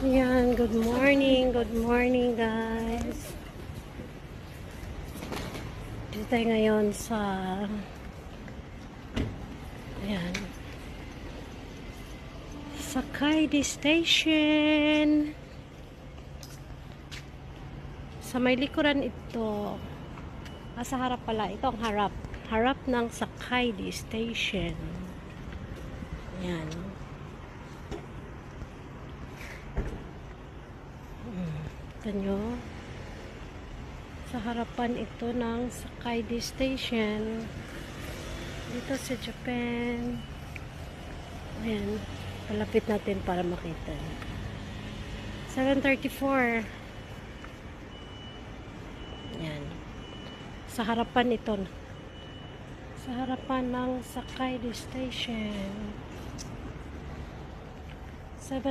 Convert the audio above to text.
Ayan, good morning guys. Dito tayo ngayon sa ayan, sa Kaidi Station. Sa may likuran ito. Sa harap pala, ito ang harap ng Sakaidi Station. Ayan. Ito nyo. Sa harapan ito ng Sakaidi Station. Dito sa Japan. Ayan. Palapit natin para makita. 7:34. Ayan. Sa harapan ito. Sa harapan ng Sakaidi Station.